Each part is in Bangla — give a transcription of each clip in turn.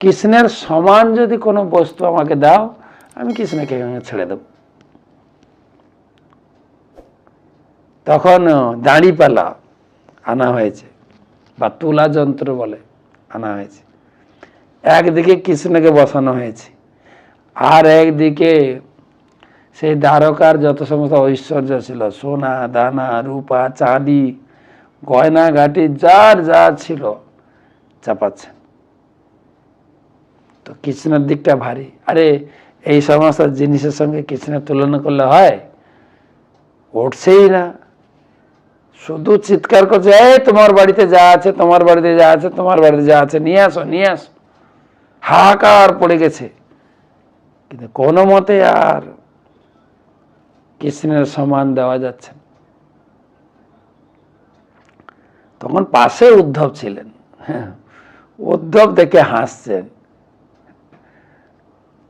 কৃষ্ণের সমান যদি কোনো বস্তু আমাকে দাও, আমি কৃষ্ণকে ছেড়ে দেব। তখন দাঁড়িপালা আনা হয়েছে, বা তুলা যন্ত্র বলে আনা হয়েছে। একদিকে কৃষ্ণকে বসানো হয়েছে, আর একদিকে সেই দ্বারকার যত সমস্ত ঐশ্বর্য ছিল, সোনা দানা রূপা চাঁদি গয়নাগাটি যার যা ছিল চাপাচ্ছেন। তো কৃষ্ণের দিকটা ভারী। আরে এই সমস্ত জিনিসের সঙ্গে কৃষ্ণের তুলনা করলে হয়? উঠছেই না, শুধু চিৎকার করছে, এই তোমার বাড়িতে যা আছে, তোমার বাড়িতে যা আছে, তোমার বাড়িতে যা আছে, নিয়ে আসো নিয়ে আসো। হাহাকার পড়ে গেছে। কিন্তু কোনো মতে আর কৃষ্ণের সমান দেওয়া যাচ্ছে। তখন পাশে উদ্ধব ছিলেন। উদ্ধব দেখে হাসছেন,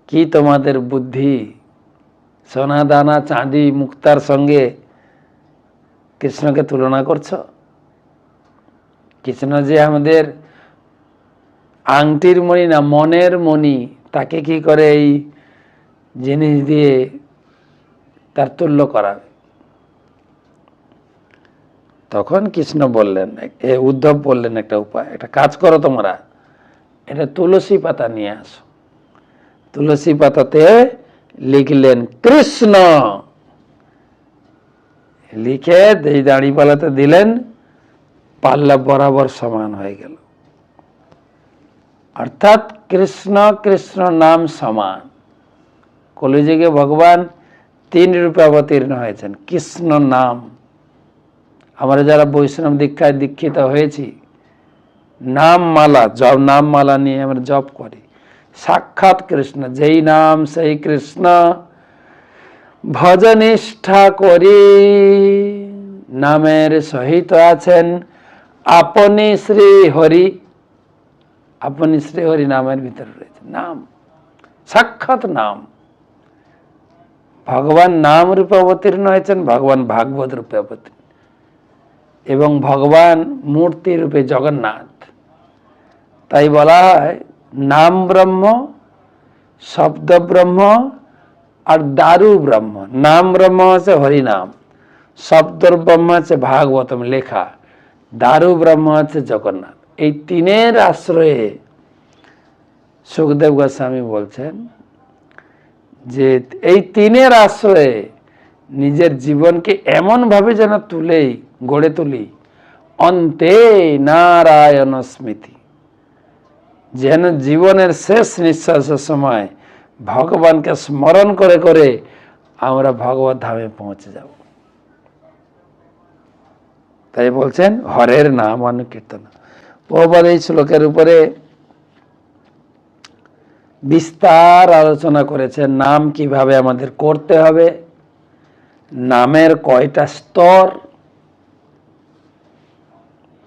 কি তোমাদের বুদ্ধি, সোনা দানা চাঁদি মুক্তার সঙ্গে কৃষ্ণকে তুলনা করছো? কৃষ্ণ যে আমাদের আংটির মণি না, মনের মণি, তাকে কি করে এই জিনিস দিয়ে তার তুল্য করাবে? তখন কৃষ্ণ বললেন, উদ্ধব বললেন একটা উপায়, একটা কাজ করো তোমরা, এটা তুলসী পাতা নিয়ে আসো। তুলসী পাতাতে লিখলেন কৃষ্ণ, লিখে এই দাঁড়িপালাতে দিলেন, পাল্লা বরাবর সমান হয়ে গেল। অর্থাৎ কৃষ্ণ কৃষ্ণ নাম সমান। কলিযুগে ভগবান 3 রূপে অবতীর্ণ হয়েছেন। কৃষ্ণ নাম, আমরা যারা বৈষ্ণব দীক্ষায় দীক্ষিত হয়েছি, নাম মালা, নাম মালা নিয়ে আমরা জপ করি। সাক্ষাৎ কৃষ্ণ, যেই নাম সেই কৃষ্ণ ভজনিষ্ঠা করি, নামের সহিত আছেন আপনি শ্রী হরি। আপনি শ্রী হরি নামের ভিতরে রয়েছে নাম, সাক্ষাৎ নাম। ভগবান নাম রূপে অবতীর্ণ হয়েছেন, ভগবান ভাগবত রূপে অবতীর্ণ, এবং ভগবান মূর্তি রূপে জগন্নাথ। তাই বলা হয় নাম ব্রহ্ম, শব্দ ব্রহ্ম আর দারু ব্রহ্ম। নাম ব্রহ্ম হচ্ছে হরিনাম, শব্দ ব্রহ্ম হচ্ছে ভাগবতম লেখা, দারু ব্রহ্ম হচ্ছে জগন্নাথ। এই 3-এর আশ্রয়ে সুখদেব গোস্বামী বলছেন যে এই 3-এর আশ্রয়ে নিজের জীবনকে এমন ভাবে যেন গড়ে তুলি, অন্তে নারায়ণ স্মৃতি, যেন জীবনের শেষ নিঃশ্বাসের সময় ভগবানকে স্মরণ করে করে আমরা ভগবত ধামে পৌঁছে যাব। তাই বলছেন হরের নাম অনুকীর্তন। প্রভুপাদ এই শ্লোকের উপরে বিস্তার আলোচনা করেছেন, নাম কিভাবে আমাদের করতে হবে, নামের কয়টা স্তর।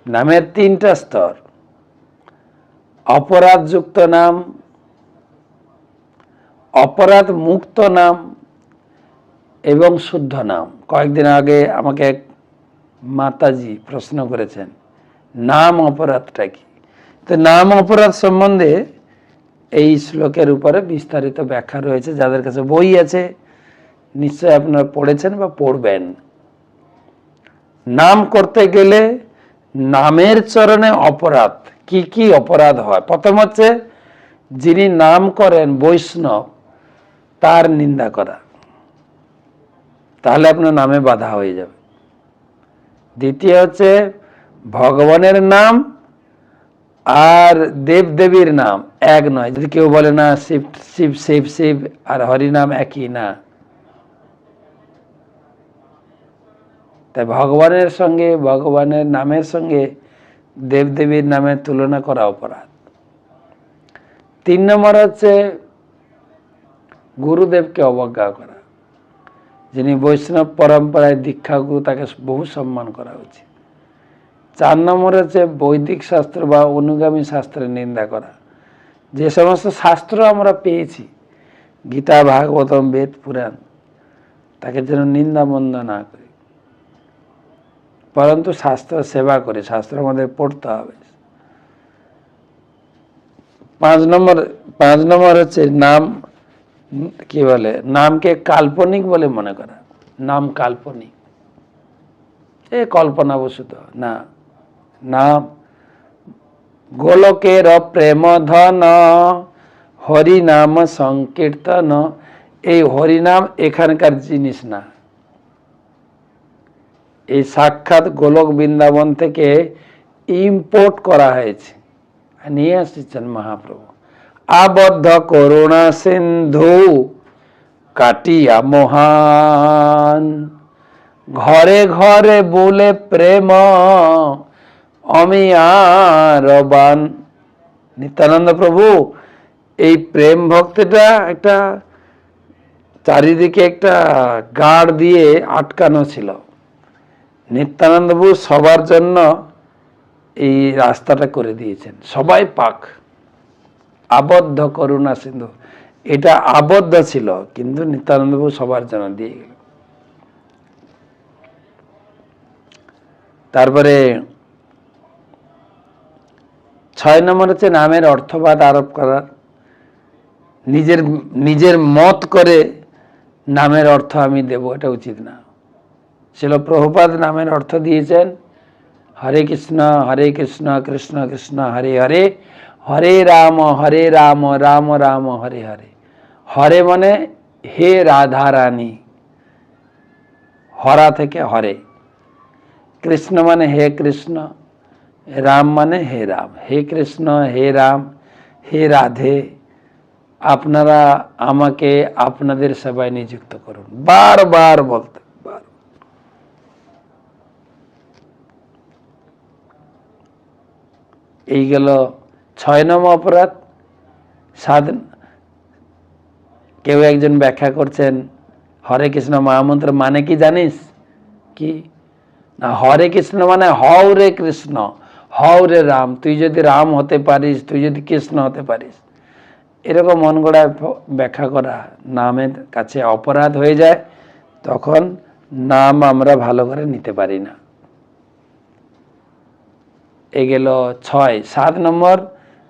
নামের 3টা স্তর, অপরাধযুক্ত নাম, অপরাধ মুক্ত নাম এবং শুদ্ধ নাম। কয়েকদিন আগে আমাকে এক মাতাজি প্রশ্ন করেছেন, নাম অপরাধটা কি? তো নাম অপরাধ সম্বন্ধে এই শ্লোকের উপরে বিস্তারিত ব্যাখ্যা রয়েছে। যাদের কাছে বই আছে নিশ্চয় আপনারা পড়েছেন বা পড়বেন। নাম করতে গেলে নামের চরণে অপরাধ কি কি অপরাধ হয়? প্রথম হচ্ছে যিনি নাম করেন বৈষ্ণব, তার নিন্দা করা, তাহলে আপনার নামে বাধা হয়ে যাবে। দ্বিতীয় হচ্ছে ভগবানের নাম আর দেবদেবীর নাম এক নয়। যদি কেউ বলে না শিব শিব শিব শিব আর হরিনাম একই, না। তাই ভগবানের সঙ্গে, ভগবানের নামের সঙ্গে দেবদেবীর নামের তুলনা করা অপরাধ। 3 নম্বর হচ্ছে গুরুদেবকে অবজ্ঞা করা। যিনি বৈষ্ণব পরম্পরায় দীক্ষাগুরু, তাকে বহু সম্মান করা উচিত। 4 নম্বর হচ্ছে বৈদিক শাস্ত্র বা অনুগামী শাস্ত্রের নিন্দা করা। যে সমস্ত শাস্ত্র আমরা পেয়েছি, গীতা ভাগবতম বেদ পুরাণ, তাকে যেন নিন্দা মন্দ না করি, পরন্তু শাস্ত্র সেবা করি। শাস্ত্র আমাদের পড়তে হবে। পাঁচ নম্বর হচ্ছে নাম কি বলে, নামকে কাল্পনিক বলে মনে করা। নাম কাল্পনিক, এ কল্পনা বসত না। নাম গোলকের প্রেম ধন, হরিনাম সংকীর্তন। এই হরিনাম এখানকার জিনিস না, এই সাক্ষাৎ গোলক বৃন্দাবন থেকে ইম্পোর্ট করা হয়েছে, নিয়ে আসছেন মহাপ্রভু। আবদ্ধ করুণা সিন্ধু কাটিয়া মহান, ঘরে ঘরে বলে প্রেম অমিয়ারবান। নিত্যানন্দ প্রভু এই প্রেম ভক্তিটা একটা চারিদিকে একটা গাড় দিয়ে আটকানো ছিল। নিত্যানন্দ প্রভু সবার জন্য এই রাস্তাটা করে দিয়েছেন, সবাই পাক। আবদ্ধ করুণা সিন্ধু, এটা আবদ্ধ ছিল, কিন্তু নিত্যানন্দ প্রভু সবার জন্য দিয়ে গেল। তারপরে 6 নম্বর হচ্ছে নামের অর্থবাদ আরোপ করা। নিজের মত করে নামের অর্থ আমি দেব, এটা উচিত না। শিল প্রভুপাদ নামের অর্থ দিয়েছেন হরে কৃষ্ণ কৃষ্ণ কৃষ্ণ হরে হরে, হরে রাম রাম রাম হরে হরে। হরে মানে হে রাধা রানী, হরা থেকে হরে। কৃষ্ণ মানে হে কৃষ্ণ, রাম মানে হে রাম। হে কৃষ্ণ, হে রাম, হে রাধে, আপনারা আমাকে আপনাদের সেবায় নিযুক্ত করুন। বারবার বলতে, এই গেল 6 নম্বর অপরাধ। কেউ একজন ব্যাখ্যা করছেন হরে কৃষ্ণ মহামন্ত্র মানে কি জানিস কি না? হরে কৃষ্ণ মানে হও রে কৃষ্ণ, হও রে রাম। তুই যদি রাম হতে পারিস, তুই যদি কৃষ্ণ হতে পারিস, এরকম মন গড়া ব্যাখ্যা করা নামের কাছে অপরাধ হয়ে যায়। তখন নাম আমরা ভালো করে নিতে পারি না। এ গেল 6। 7 নম্বর,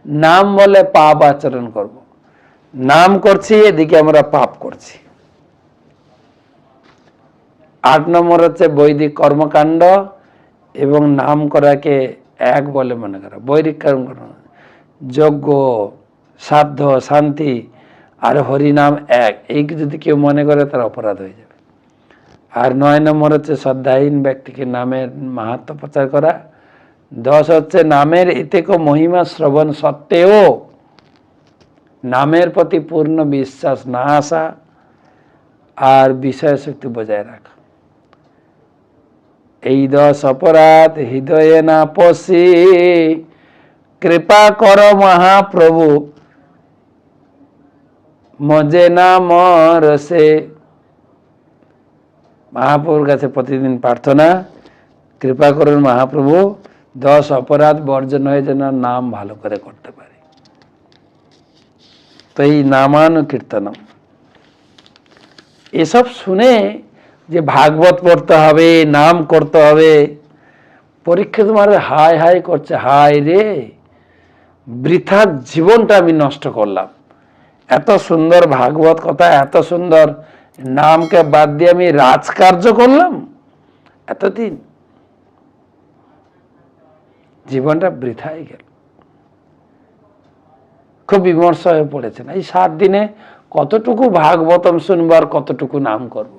নাম বলে পাপ আচরণ করব। নাম করছি, এদিকে আমরা পাপ করছি। 8 নম্বর হচ্ছে বৈদিক কর্মকাণ্ড এবং নাম করাকে এক বলে মনে করা। বৈদিক কর্মকাণ্ড যজ্ঞ, সাধ্য, শান্তি আর হরিনাম এক, এই যদি কেউ মনে করে তার অপরাধ হয়ে যাবে। আর 9 নম্বর হচ্ছে শ্রদ্ধাহীন ব্যক্তিকে নামের মাহাত্ম্য প্রচার করা। 10 হচ্ছে নামের এতেক মহিমা শ্রবণ সত্ত্বেও নামের প্রতি পূর্ণ বিশ্বাস না আসা আর বিষয় শক্তি বজায় রাখা। এই 10 অপরাধ হৃদয়ে না পশি, কৃপা কর মহাপ্রভু মজে নাম রসে। মহাপ্রভুর কাছে প্রতিদিন প্রার্থনা, কৃপা করুন মহাপ্রভু 10 অপরাধ বর্জন হয়ে যেন নাম ভালো করে করতে পারে। তো এই নামানুকীর্তনম, এসব শুনে যে ভাগবত পড়তে হবে, নাম করতে হবে, পরীক্ষা তোমার হায় হায় করছে, হায় রে বৃথা জীবনটা আমি নষ্ট করলাম। এত সুন্দর ভাগবত কথা, এত সুন্দর নামকে বাদ দিয়ে আমি রাজকার্য করলাম এতদিন, জীবনটা বৃথাই গেল। খুব বিমর্ষ হয়ে পড়েছেন। এই 7 দিনে কতটুকু ভাগবতম শুনবার, কতটুকু নাম করব।